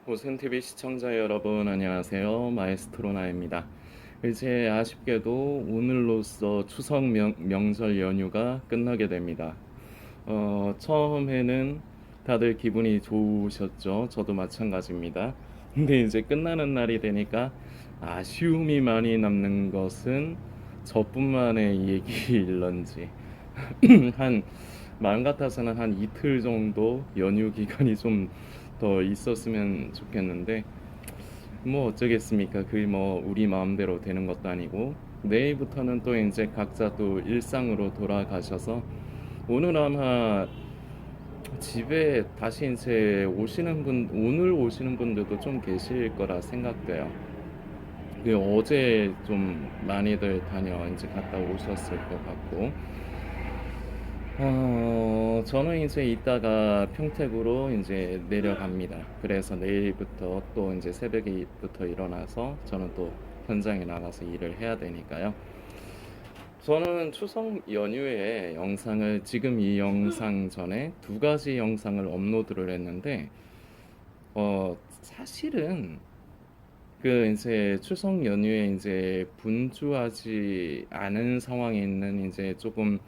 오센TV 시청자 여러분 안녕하세요. 마에스트로나입니다. 이제 아쉽게도 오늘로써 추석 명절 연휴가 끝나게 됩니다. 처음에는 다들 기분이 좋으셨죠? 저도 마찬가지입니다. 근데 이제 끝나는 날이 되니까 아쉬움이 많이 남는 것은 저뿐만의 얘기일런지 한 마음 같아서는 한 이틀 정도 연휴 기간이 좀 더 있었으면 좋겠는데 뭐 어쩌겠습니까? 그게 뭐 우리 마음대로 되는 것도 아니고 내일부터는 또 이제 각자 또 일상으로 돌아가셔서 오늘 아마 집에 다시 이제 오늘 오시는 분들도 좀 계실 거라 생각돼요. 그 어제 좀 많이들 다녀 이제 갔다 오셨을 것 같고 저는 이제 이따가 평택으로 이제 내려갑니다. 그래서 내일부터 또 이제 새벽에부터 일어나서 저는 또 현장에 나가서 일을 해야 되니까요. 저는 추석 연휴에 영상을 지금 이 영상 전에 두 가지 영상을 업로드를 했는데 사실은 그 이제 추석 연휴에 이제 분주하지 않은 상황에 있는 이제 조금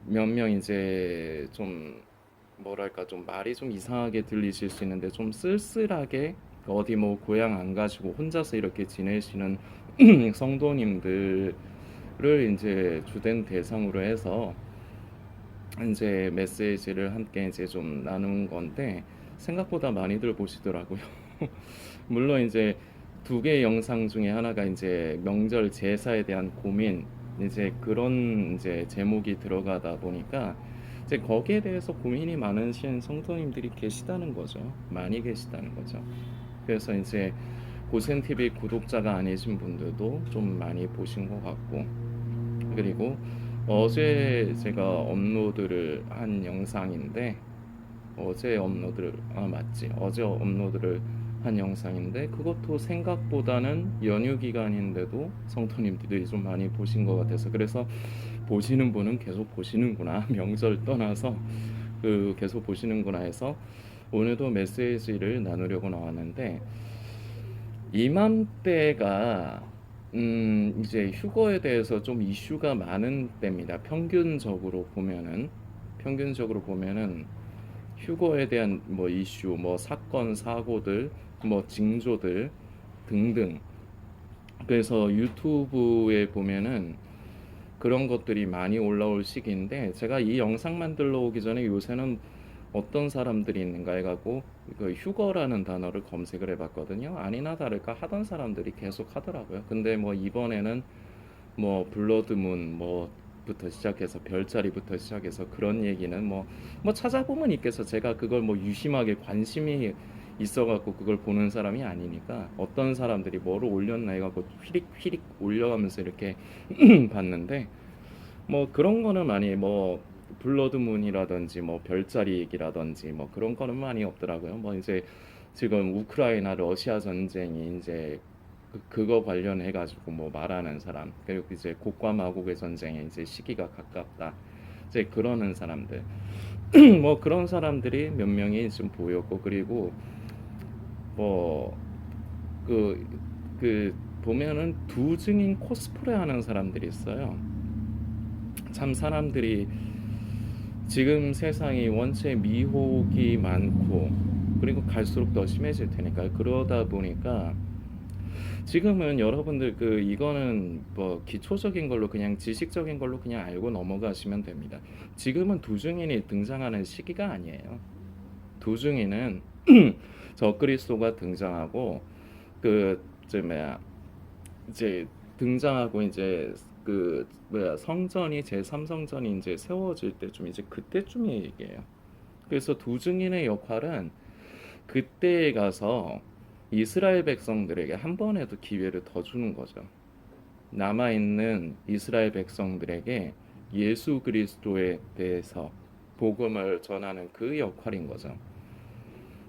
몇 명 이제 좀 뭐랄까 좀 말이 좀 이상하게 들리실 수 있는데 좀 쓸쓸하게 어디 뭐 고향 안 가시고 혼자서 이렇게 지내시는 성도님들을 이제 주된 대상으로 해서 이제 메시지를 함께 이제 좀 나눈 건데 생각보다 많이들 보시더라고요. 물론 이제 두 개의 영상 중에 하나가 이제 명절 제사에 대한 고민 이제 그런 이제 제목이 들어가다 보니까 이제 거기에 대해서 고민이 많으신 성도님들이 계시다는 거죠. 많이 계시다는 거죠. 그래서 이제 고센 TV 구독자가 아니신 분들도 좀 많이 보신 것 같고 그리고 어제 제가 업로드를 한 영상인데 맞지 어제 업로드를 한 영상인데 그것도 생각보다는 연휴 기간인데도 성도님들이 좀 많이 보신 것 같아서 그래서 보시는 분은 계속 보시는구나 명절 떠나서 그 계속 보시는구나 해서 오늘도 메시지를 나누려고 나왔는데 이맘때가 이제 휴거에 대해서 좀 이슈가 많은 때입니다. 평균적으로 보면은 휴거에 대한 뭐 이슈, 뭐 사건, 사고들, 뭐 징조들 등등. 그래서 유튜브에 보면은 그런 것들이 많이 올라올 시기인데 제가 이 영상 만들러 오기 전에 요새는 어떤 사람들이 있는가 해갖고 그 휴거라는 단어를 검색을 해봤거든요. 아니나 다를까 하던 사람들이 계속 하더라고요. 근데 뭐 이번에는 뭐 블러드문 뭐부터 시작해서 별자리부터 시작해서 그런 얘기는 뭐 찾아보면 있겠어. 제가 그걸 뭐 유심하게 관심이 있어갖고 그걸 보는 사람이 아니니까 어떤 사람들이 뭐를 올렸나 해갖고 휘릭 휘릭 올려가면서 이렇게 봤는데 뭐 그런 거는 많이 뭐 블러드문이라든지 뭐 별자리 얘기라든지 뭐 그런 거는 많이 없더라고요. 뭐 이제 지금 우크라이나 러시아 전쟁이 이제 그거 관련해 가지고 뭐 말하는 사람 그리고 이제 곡과 마곡의 전쟁에 이제 시기가 가깝다 이제 그러는 사람들 뭐 그런 사람들이 몇 명이 좀 보였고 그리고 뭐 그 보면은 두 증인 코스프레 하는 사람들이 있어요. 참 사람들이 지금 세상이 원체 미혹이 많고 그리고 갈수록 더 심해질 테니까 그러다 보니까 지금은 여러분들 그 이거는 뭐 기초적인 걸로 그냥 지식적인 걸로 그냥 알고 넘어가시면 됩니다. 지금은 두중인이 등장하는 시기가 아니에요. 두중인은 적그리스도가 등장하고 그저 뭐야 이제 등장하고 이제 그 뭐야 성전이 제3성전이 이제 세워질 때쯤 이제 그때쯤의 얘기예요. 그래서 두증인의 역할은 그때에 가서 이스라엘 백성들에게 한 번에도 기회를 더 주는 거죠. 남아있는 이스라엘 백성들에게 예수 그리스도에 대해서 복음을 전하는 그 역할인 거죠.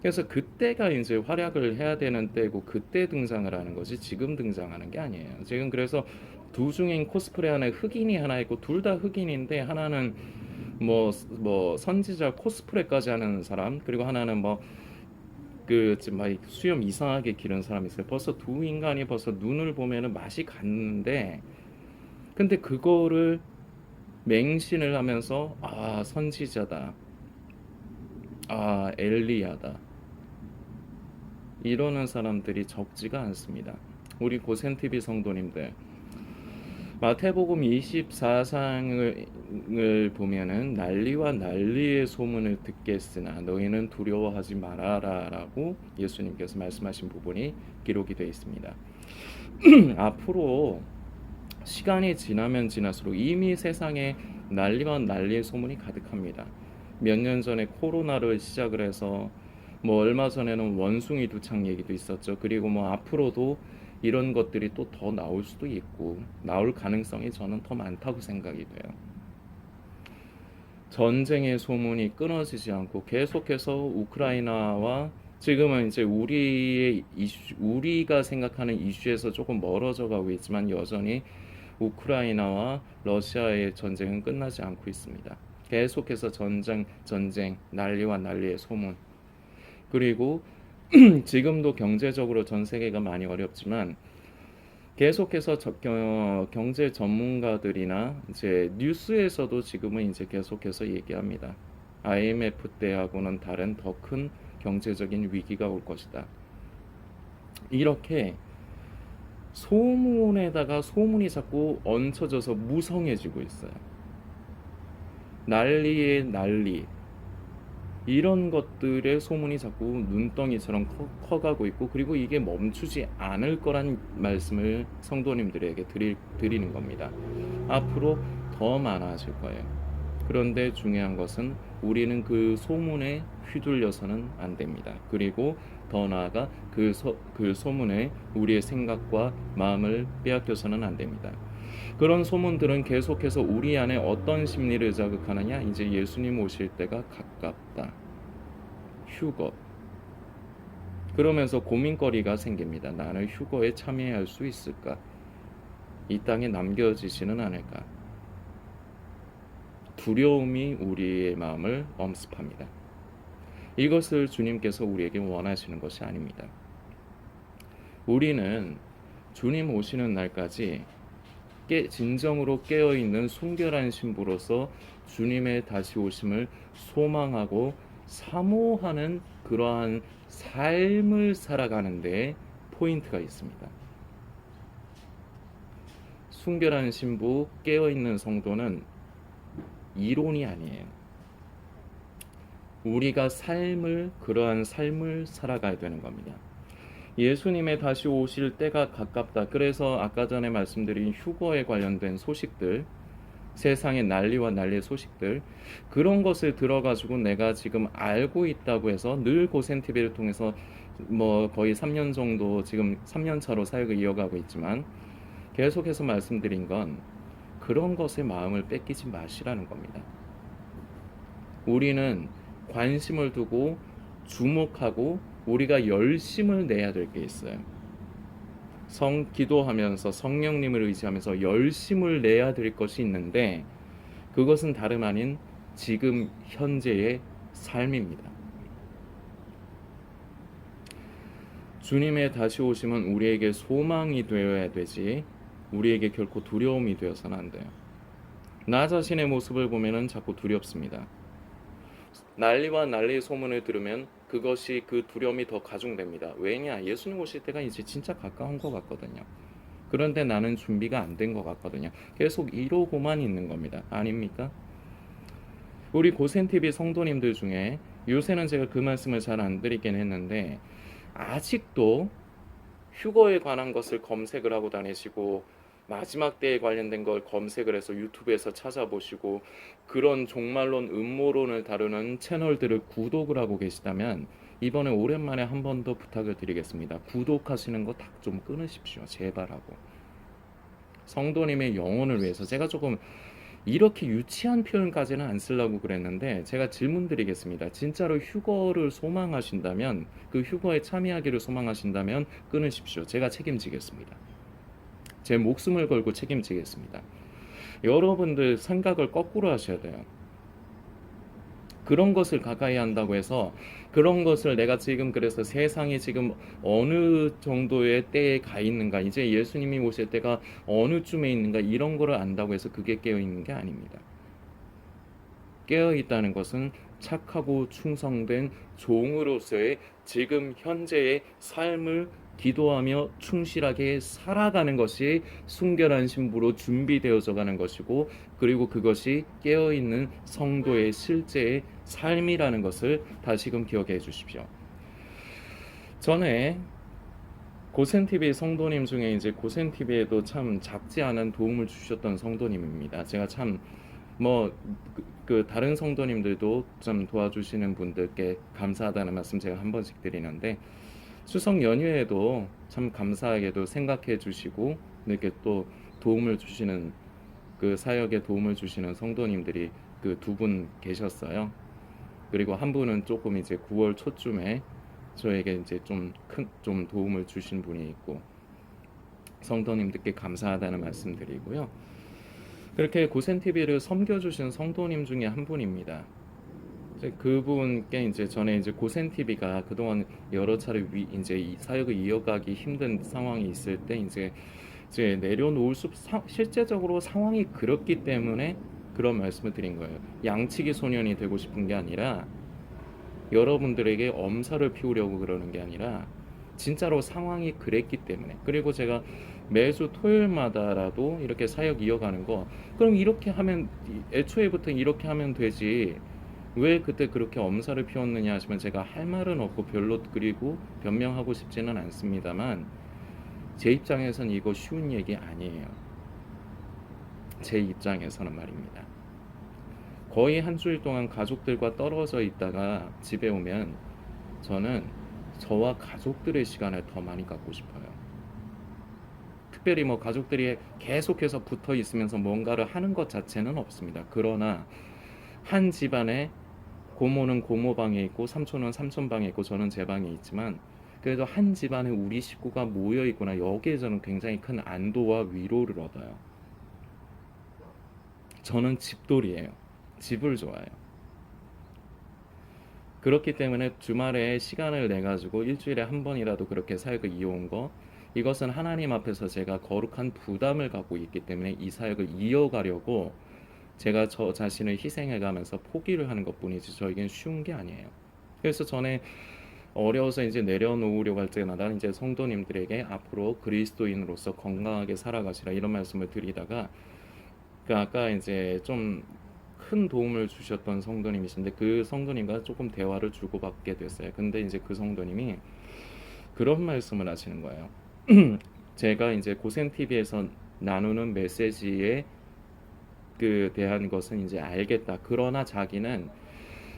그래서 그때가 이제 활약을 해야 되는 때고 그때 등장을 하는 거지 지금 등장하는 게 아니에요. 지금 그래서 두 중인 코스프레 하나 흑인이 하나 있고 둘 다 흑인인데 하나는 뭐 선지자 코스프레까지 하는 사람 그리고 하나는 뭐 그 막 수염 이상하게 기른 사람이 있어요. 벌써 두 인간이 벌써 눈을 보면은 맛이 갔는데, 근데 그거를 맹신을 하면서 아 선지자다, 아 엘리야다 이러는 사람들이 적지가 않습니다. 우리 고센TV 성도님들, 마태복음 24장을 보면은 난리와 난리의 소문을 듣겠으나 너희는 두려워하지 말아라 라고 예수님께서 말씀하신 부분이 기록이 되어 있습니다. 앞으로 시간이 지나면 지날수록 이미 세상에 난리와 난리의 소문이 가득합니다. 몇 년 전에 코로나를 시작을 해서 뭐 얼마 전에는 원숭이 두창 얘기도 있었죠. 그리고 뭐 앞으로도 이런 것들이 또 더 나올 수도 있고 나올 가능성이 저는 더 많다고 생각이 돼요. 전쟁의 소문이 끊어지지 않고 계속해서 우크라이나와 지금은 이제 우리의 이슈, 우리가 생각하는 이슈에서 조금 멀어져 가고 있지만 여전히 우크라이나와 러시아의 전쟁은 끝나지 않고 있습니다. 계속해서 전쟁, 난리와 난리의 소문. 그리고 지금도 경제적으로 전 세계가 많이 어렵지만 계속해서 경제 전문가들이나 이제 뉴스에서도 지금은 이제 계속해서 얘기합니다. IMF 때하고는 다른 더 큰 경제적인 위기가 올 것이다. 이렇게 소문에다가 소문이 자꾸 얹혀져서 무성해지고 있어요. 난리의 난리. 이런 것들의 소문이 자꾸 눈덩이처럼 커가고 있고, 그리고 이게 멈추지 않을 거란 말씀을 성도님들에게 드리는 겁니다. 앞으로 더 많아질 거예요. 그런데 중요한 것은 우리는 그 소문에 휘둘려서는 안 됩니다. 그리고 더 나아가 그 소문에 우리의 생각과 마음을 빼앗겨서는 안 됩니다. 그런 소문들은 계속해서 우리 안에 어떤 심리를 자극하느냐? 이제 예수님 오실 때가 가깝다. 휴거. 그러면서 고민거리가 생깁니다. 나는 휴거에 참여할 수 있을까? 이 땅에 남겨지지는 않을까? 두려움이 우리의 마음을 엄습합니다. 이것을 주님께서 우리에게 원하시는 것이 아닙니다. 우리는 주님 오시는 날까지 진정으로 깨어있는 순결한 신부로서 주님의 다시 오심을 소망하고 사모하는 그러한 삶을 살아가는 데 포인트가 있습니다. 순결한 신부, 깨어있는 성도는 이론이 아니에요. 우리가 그러한 삶을 살아가야 되는 겁니다. 예수님의 다시 오실 때가 가깝다. 그래서 아까 전에 말씀드린 휴거에 관련된 소식들, 세상의 난리와 난리의 소식들, 그런 것을 들어가지고 내가 지금 알고 있다고 해서 늘 고센TV를 통해서 뭐 거의 3년 정도, 지금 3년 차로 사역을 이어가고 있지만 계속해서 말씀드린 건 그런 것에 마음을 뺏기지 마시라는 겁니다. 우리는 관심을 두고 주목하고 우리가 열심을 내야 될 게 있어요. 기도하면서 성령님을 의지하면서 열심을 내야 될 것이 있는데, 그것은 다름 아닌 지금 현재의 삶입니다. 주님의 다시 오심은 우리에게 소망이 되어야 되지 우리에게 결코 두려움이 되어서는 안 돼요. 나 자신의 모습을 보면은 자꾸 두렵습니다. 난리와 난리의 소문을 들으면 그것이 그 두려움이 더 가중됩니다. 왜냐? 예수님 오실 때가 이제 진짜 가까운 것 같거든요. 그런데 나는 준비가 안 된 것 같거든요. 계속 이러고만 있는 겁니다. 아닙니까? 우리 고센TV 성도님들 중에 요새는 제가 그 말씀을 잘 안 드리긴 했는데 아직도 휴거에 관한 것을 검색을 하고 다니시고 마지막 때에 관련된 걸 검색을 해서 유튜브에서 찾아보시고 그런 종말론 음모론을 다루는 채널들을 구독을 하고 계시다면 이번에 오랜만에 한 번 더 부탁을 드리겠습니다. 구독하시는 거 다 좀 끊으십시오. 제발하고. 성도님의 영혼을 위해서 제가 조금 이렇게 유치한 표현까지는 안 쓰려고 그랬는데 제가 질문 드리겠습니다. 진짜로 휴거를 소망하신다면, 그 휴거에 참여하기를 소망하신다면 끊으십시오. 제가 책임지겠습니다. 제 목숨을 걸고 책임지겠습니다. 여러분들 생각을 거꾸로 하셔야 돼요. 그런 것을 가까이 한다고 해서 그런 것을 내가 지금 그래서 세상이 지금 어느 정도의 때에 가 있는가, 이제 예수님이 오실 때가 어느 쯤에 있는가, 이런 거를 안다고 해서 그게 깨어 있는 게 아닙니다. 깨어 있다는 것은 착하고 충성된 종으로서의 지금 현재의 삶을 기도하며 충실하게 살아가는 것이 순결한 신부로 준비되어져 가는 것이고, 그리고 그것이 깨어있는 성도의 실제의 삶이라는 것을 다시금 기억해 주십시오. 전에 고센TV 성도님 중에 이제 고센TV에도 참 작지 않은 도움을 주셨던 성도님입니다. 제가 참 뭐 그 다른 성도님들도 좀 도와주시는 분들께 감사하다는 말씀 제가 한 번씩 드리는데, 추석 연휴에도 참 감사하게도 생각해 주시고 이렇게 또 도움을 주시는, 그 사역에 도움을 주시는 성도님들이 그 두 분 계셨어요. 그리고 한 분은 조금 이제 9월 초쯤에 저에게 이제 좀 도움을 주신 분이 있고, 성도님들께 감사하다는 말씀 드리고요. 그렇게 고센TV를 섬겨주신 성도님 중에 한 분입니다. 이제 그분께 이제 전에 이제 고센TV가 그동안 여러 차례 이제 이 사역을 이어가기 힘든 상황이 있을 때 이제 내려놓을 실제적으로 상황이 그렇기 때문에 그런 말씀을 드린 거예요. 양치기 소년이 되고 싶은 게 아니라, 여러분들에게 엄살을 피우려고 그러는 게 아니라 진짜로 상황이 그랬기 때문에. 그리고 제가 매주 토요일마다라도 이렇게 사역 이어가는 거, 그럼 이렇게 하면, 애초에부터 이렇게 하면 되지 왜 그때 그렇게 엄살을 피웠느냐 하시면 제가 할 말은 없고 별로 그리고 변명하고 싶지는 않습니다만, 제 입장에선 이거 쉬운 얘기 아니에요. 제 입장에서는 말입니다. 거의 한 주일 동안 가족들과 떨어져 있다가 집에 오면 저는 저와 가족들의 시간을 더 많이 갖고 싶어요. 특별히 뭐 가족들이 계속해서 붙어 있으면서 뭔가를 하는 것 자체는 없습니다. 그러나 한 집안에 고모는 고모 방에 있고 삼촌은 삼촌 방에 있고 저는 제 방에 있지만, 그래도 한 집안에 우리 식구가 모여 있구나, 여기에 저는 굉장히 큰 안도와 위로를 얻어요. 저는 집돌이에요. 집을 좋아해요. 그렇기 때문에 주말에 시간을 내 가지고 일주일에 한 번이라도 그렇게 사역을 이어온 거, 이것은 하나님 앞에서 제가 거룩한 부담을 갖고 있기 때문에 이 사역을 이어가려고 제가 저 자신을 희생해 가면서 포기를 하는 것뿐이지 저에겐 쉬운 게 아니에요. 그래서 전에 어려워서 이제 내려놓으려고 할 때마다 이제 성도님들에게 앞으로 그리스도인으로서 건강하게 살아가시라 이런 말씀을 드리다가, 그 아까 이제 좀 큰 도움을 주셨던 성도님이신데 그 성도님과 조금 대화를 주고받게 됐어요. 근데 이제 그 성도님이 그런 말씀을 하시는 거예요. 제가 이제 고센TV에서 나누는 메시지에 그 대한 것은 이제 알겠다. 그러나 자기는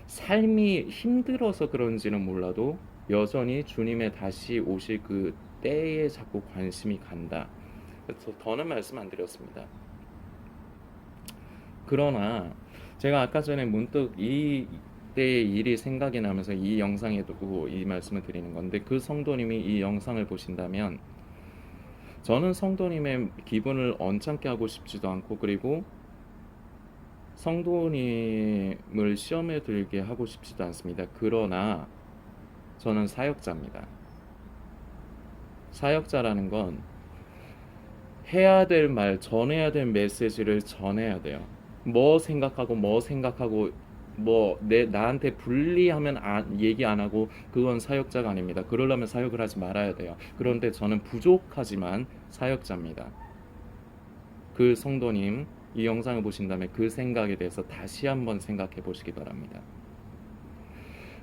삶이 힘들어서 그런지는 몰라도 여전히 주님의 다시 오실 그 때에 자꾸 관심이 간다. 그래서 더는 말씀 안 드렸습니다. 그러나 제가 아까 전에 문득 이 때의 일이 생각이 나면서 이 영상에 두고 이 말씀을 드리는 건데, 그 성도님이 이 영상을 보신다면 저는 성도님의 기분을 언짢게 하고 싶지도 않고, 그리고 성도님을 시험에 들게 하고 싶지도 않습니다. 그러나 저는 사역자입니다. 사역자라는 건 해야 될 말, 전해야 될 메시지를 전해야 돼요. 뭐 생각하고 나한테 불리하면 얘기 안 하고 그건 사역자가 아닙니다. 그러려면 사역을 하지 말아야 돼요. 그런데 저는 부족하지만 사역자입니다. 그 성도님 이 영상을 보신다면 그 생각에 대해서 다시 한번 생각해 보시기 바랍니다.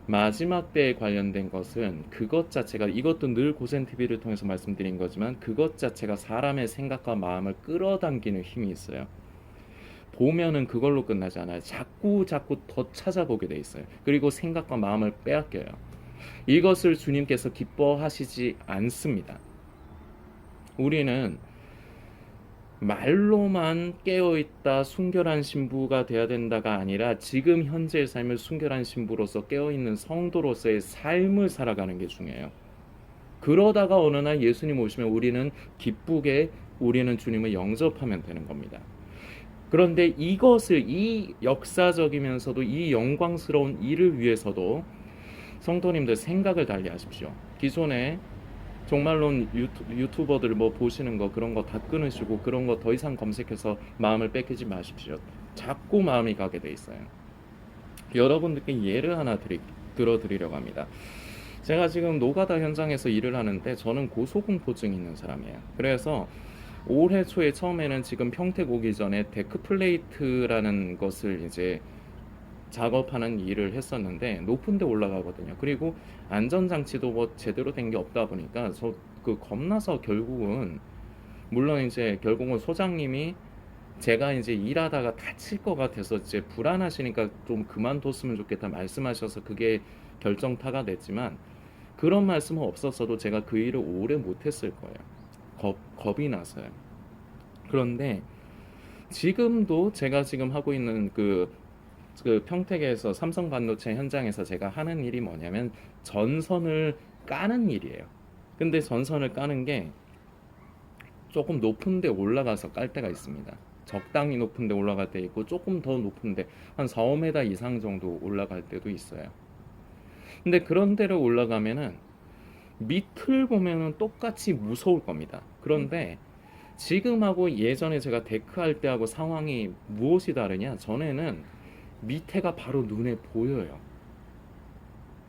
마지막 때에 관련된 것은 그것 자체가, 이것도 늘 고센TV를 통해서 말씀드린 거지만, 그것 자체가 사람의 생각과 마음을 끌어당기는 힘이 있어요. 보면은 그걸로 끝나지 않아요. 자꾸 더 찾아보게 돼 있어요. 그리고 생각과 마음을 빼앗겨요. 이것을 주님께서 기뻐하시지 않습니다. 우리는 말로만 깨어있다 순결한 신부가 되어야 된다가 아니라 지금 현재의 삶을 순결한 신부로서 깨어있는 성도로서의 삶을 살아가는 게 중요해요. 그러다가 어느 날 예수님 오시면 우리는 기쁘게 우리는 주님을 영접하면 되는 겁니다. 그런데 이것을, 이 역사적이면서도 이 영광스러운 일을 위해서도 성도님들 생각을 달리 하십시오. 기존에 정말로 유튜버들 뭐 보시는 거 그런 거 다 끊으시고 그런 거 더 이상 검색해서 마음을 뺏기지 마십시오. 자꾸 마음이 가게 돼 있어요. 여러분들께 예를 하나 들어드리려고 합니다. 제가 지금 노가다 현장에서 일을 하는데 저는 고소공포증이 있는 사람이에요. 그래서 올해 초에 처음에는 지금 평택 오기 전에 데크 플레이트라는 것을 이제 작업하는 일을 했었는데 높은 데 올라가거든요. 그리고 안전장치도 뭐 제대로 된 게 없다 보니까 저 그 겁나서 결국은, 물론 이제 결국은 소장님이 제가 이제 일하다가 다칠 것 같아서 이제 불안하시니까 좀 그만뒀으면 좋겠다 말씀하셔서 그게 결정타가 됐지만, 그런 말씀은 없었어도 제가 그 일을 오래 못했을 거예요. 겁이 나서요. 그런데 지금도 제가 지금 하고 있는 그 평택에서 삼성 반도체 현장에서 제가 하는 일이 뭐냐면 전선을 까는 일이에요. 근데 전선을 까는 게 조금 높은 데 올라가서 깔 때가 있습니다. 적당히 높은 데 올라갈 때 있고 조금 더 높은 데 한 4, 5m 이상 정도 올라갈 때도 있어요. 근데 그런 데를 올라가면은 밑을 보면은 똑같이 무서울 겁니다. 그런데 지금하고 예전에 제가 데크할 때하고 상황이 무엇이 다르냐? 전에는 밑에가 바로 눈에 보여요.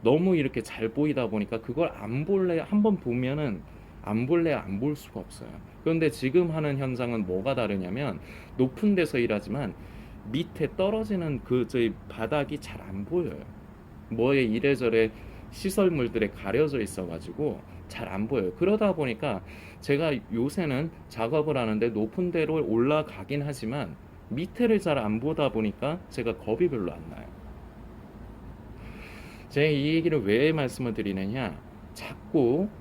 너무 이렇게 잘 보이다 보니까 그걸 안 볼래, 한번 보면은 안 볼래 안 볼 수가 없어요. 그런데 지금 하는 현장은 뭐가 다르냐면 높은 데서 일하지만 밑에 떨어지는 그 저희 바닥이 잘 안 보여요. 뭐에 이래저래 시설물들에 가려져 있어가지고 잘 안 보여요. 그러다 보니까 제가 요새는 작업을 하는데 높은 데로 올라가긴 하지만 밑에를 잘 안 보다 보니까 제가 겁이 별로 안 나요. 제가 이 얘기를 왜 말씀을 드리느냐,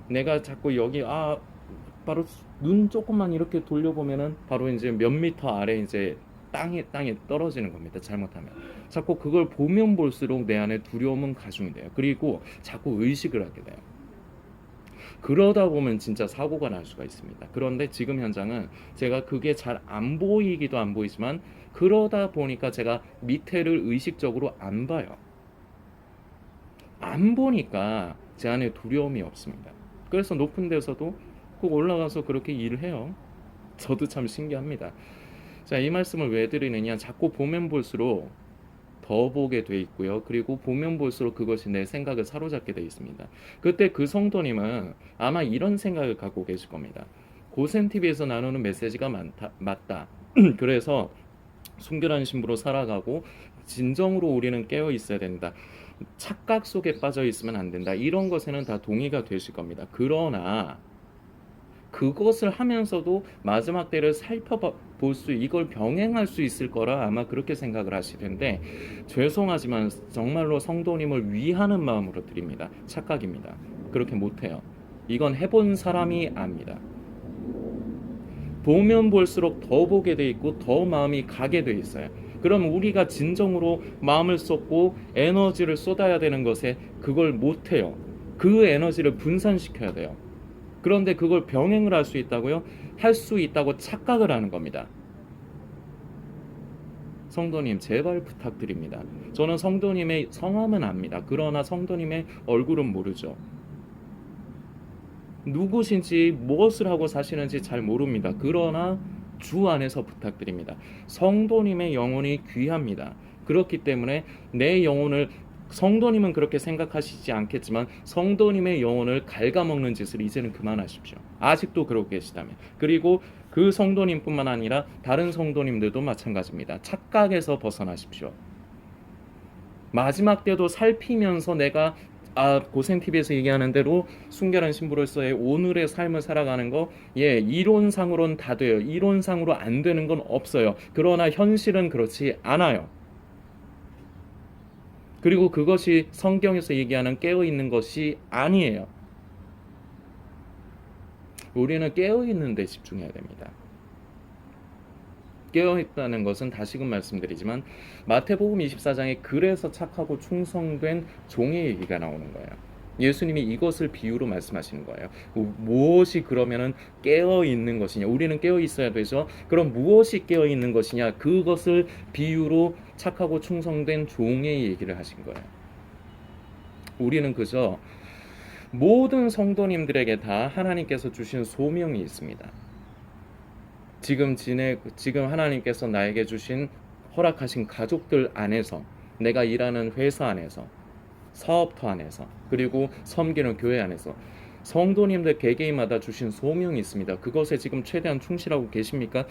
내가 자꾸 여기 바로 눈 조금만 이렇게 돌려보면은 바로 이제 몇 미터 아래 이제 땅에 떨어지는 겁니다. 잘못하면 자꾸 그걸 보면 볼수록 내 안에 두려움은 가중이 돼요. 그리고 자꾸 의식을 하게 돼요. 그러다 보면 진짜 사고가 날 수가 있습니다. 그런데 지금 현장은 제가 그게 잘 안 보이기도 안 보이지만 그러다 보니까 제가 밑에를 의식적으로 안 봐요. 안 보니까 제 안에 두려움이 없습니다. 그래서 높은 데서도 꼭 올라가서 그렇게 일을 해요. 저도 참 신기합니다. 자, 이 말씀을 왜 드리느냐, 자꾸 보면 볼수록 더 보게 돼 있고요. 그리고 보면 볼수록 그것이 내 생각을 사로잡게 돼 있습니다. 그때 그 성도님은 아마 이런 생각을 갖고 계실 겁니다. 고센TV에서 나누는 메시지가 맞다. 그래서 순결한 신부로 살아가고 진정으로 우리는 깨어 있어야 된다. 착각 속에 빠져 있으면 안 된다. 이런 것에는 다 동의가 되실 겁니다. 그러나 그것을 하면서도 마지막 때를 살펴볼 이걸 병행할 수 있을 거라 아마 그렇게 생각을 하실 텐데, 죄송하지만 정말로 성도님을 위하는 마음으로 드립니다. 착각입니다. 그렇게 못해요. 이건 해본 사람이 압니다. 보면 볼수록 더 보게 돼 있고 더 마음이 가게 돼 있어요. 그럼 우리가 진정으로 마음을 쏟고 에너지를 쏟아야 되는 것에 그걸 못해요. 그 에너지를 분산시켜야 돼요. 그런데 그걸 병행을 할 수 있다고요? 할 수 있다고 착각을 하는 겁니다. 성도님, 제발 부탁드립니다. 저는 성도님의 성함은 압니다. 그러나 성도님의 얼굴은 모르죠. 누구신지 무엇을 하고 사시는지 잘 모릅니다. 그러나 주 안에서 부탁드립니다. 성도님의 영혼이 귀합니다. 그렇기 때문에 내 영혼을, 성도님은 그렇게 생각하시지 않겠지만 성도님의 영혼을 갉아먹는 짓을 이제는 그만하십시오. 아직도 그러고 계시다면. 그리고 그 성도님뿐만 아니라 다른 성도님들도 마찬가지입니다. 착각에서 벗어나십시오. 마지막 때도 살피면서 내가 고센TV에서 얘기하는 대로 순결한 신부로서의 오늘의 삶을 살아가는 거, 이론상으로는 다 돼요. 이론상으로 안 되는 건 없어요. 그러나 현실은 그렇지 않아요. 그리고 그것이 성경에서 얘기하는 깨어있는 것이 아니에요. 우리는 깨어있는 데 집중해야 됩니다. 깨어있다는 것은 다시금 말씀드리지만 마태복음 24장에 그래서 착하고 충성된 종의 얘기가 나오는 거예요. 예수님이 이것을 비유로 말씀하시는 거예요. 무엇이 그러면은 깨어 있는 것이냐? 우리는 깨어 있어야 되죠. 그럼 무엇이 깨어 있는 것이냐? 그것을 비유로 착하고 충성된 종의 얘기를 하신 거예요. 우리는 그저 모든 성도님들에게 다 하나님께서 주신 소명이 있습니다. 지금 하나님께서 나에게 주신 허락하신 가족들 안에서, 내가 일하는 회사 안에서, 사업터 안에서, 그리고 섬기는 교회 안에서 성도님들 개개인마다 주신 소명이 있습니다. 그것에 지금 최대한 충실하고 계십니까?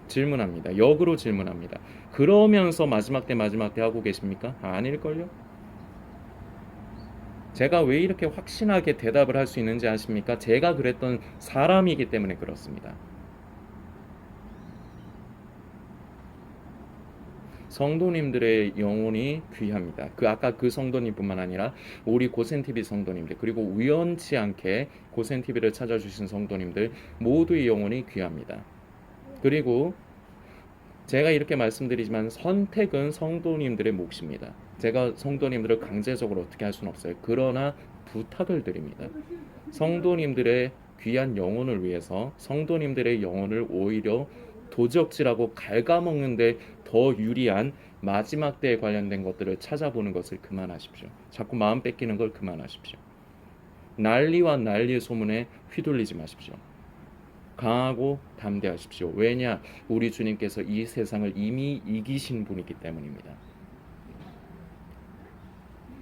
질문합니다. 역으로 질문합니다. 그러면서 마지막 때 하고 계십니까? 아닐걸요? 제가 왜 이렇게 확신하게 대답을 할 수 있는지 아십니까? 제가 그랬던 사람이기 때문에 그렇습니다. 성도님들의 영혼이 귀합니다. 아까 그 성도님뿐만 아니라 우리 고센TV 성도님들, 그리고 우연치 않게 고센TV를 찾아주신 성도님들 모두의 영혼이 귀합니다. 그리고 제가 이렇게 말씀드리지만 선택은 성도님들의 몫입니다. 제가 성도님들을 강제적으로 어떻게 할 수는 없어요. 그러나 부탁을 드립니다. 성도님들의 귀한 영혼을 위해서 성도님들의 영혼을 오히려 도적질하고 갉아먹는데 더 유리한 마지막 때에 관련된 것들을 찾아보는 것을 그만하십시오. 자꾸 마음 뺏기는 걸 그만하십시오. 난리와 난리의 소문에 휘둘리지 마십시오. 강하고 담대하십시오. 왜냐? 우리 주님께서 이 세상을 이미 이기신 분이기 때문입니다.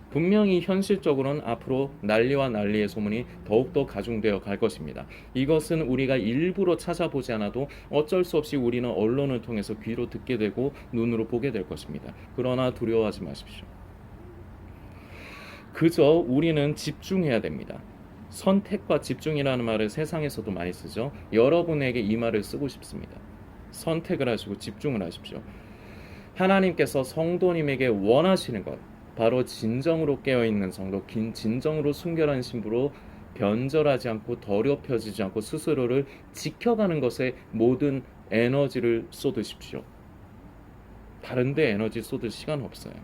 분명히 현실적으로는 앞으로 난리와 난리의 소문이 더욱더 가중되어 갈 것입니다. 이것은 우리가 일부러 찾아보지 않아도 어쩔 수 없이 우리는 언론을 통해서 귀로 듣게 되고 눈으로 보게 될 것입니다. 그러나 두려워하지 마십시오. 그저 우리는 집중해야 됩니다. 선택과 집중이라는 말을 세상에서도 많이 쓰죠. 여러분에게 이 말을 쓰고 싶습니다. 선택을 하시고 집중을 하십시오. 하나님께서 성도님에게 원하시는 것, 바로 진정으로 깨어있는 성도, 진정으로 순결한 신부로 변절하지 않고 더럽혀지지 않고 스스로를 지켜가는 것에 모든 에너지를 쏟으십시오. 다른데 에너지 쏟을 시간 없어요.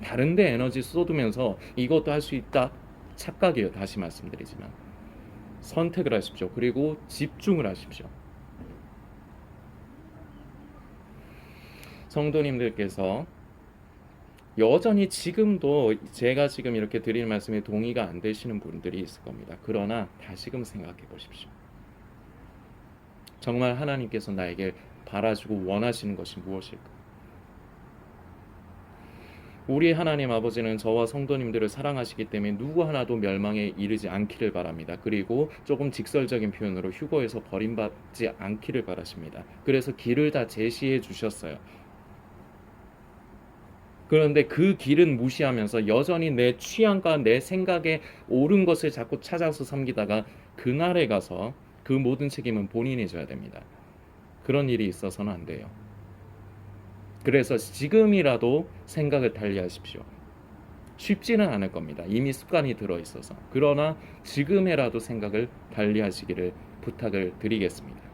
다른데 에너지 쏟으면서 이것도 할 수 있다, 착각이에요. 다시 말씀드리지만 선택을 하십시오. 그리고 집중을 하십시오. 성도님들께서 여전히 지금도 제가 지금 이렇게 드리는 말씀에 동의가 안 되시는 분들이 있을 겁니다. 그러나 다시금 생각해 보십시오. 정말 하나님께서 나에게 바라주고 원하시는 것이 무엇일까? 우리 하나님 아버지는 저와 성도님들을 사랑하시기 때문에 누구 하나도 멸망에 이르지 않기를 바랍니다. 그리고 조금 직설적인 표현으로 휴거에서 버림받지 않기를 바라십니다. 그래서 길을 다 제시해 주셨어요. 그런데 그 길은 무시하면서 여전히 내 취향과 내 생각에 옳은 것을 자꾸 찾아서 섬기다가 그날에 가서 그 모든 책임은 본인이 져야 됩니다. 그런 일이 있어서는 안 돼요. 그래서 지금이라도 생각을 달리하십시오. 쉽지는 않을 겁니다. 이미 습관이 들어 있어서. 그러나 지금이라도 생각을 달리하시기를 부탁을 드리겠습니다.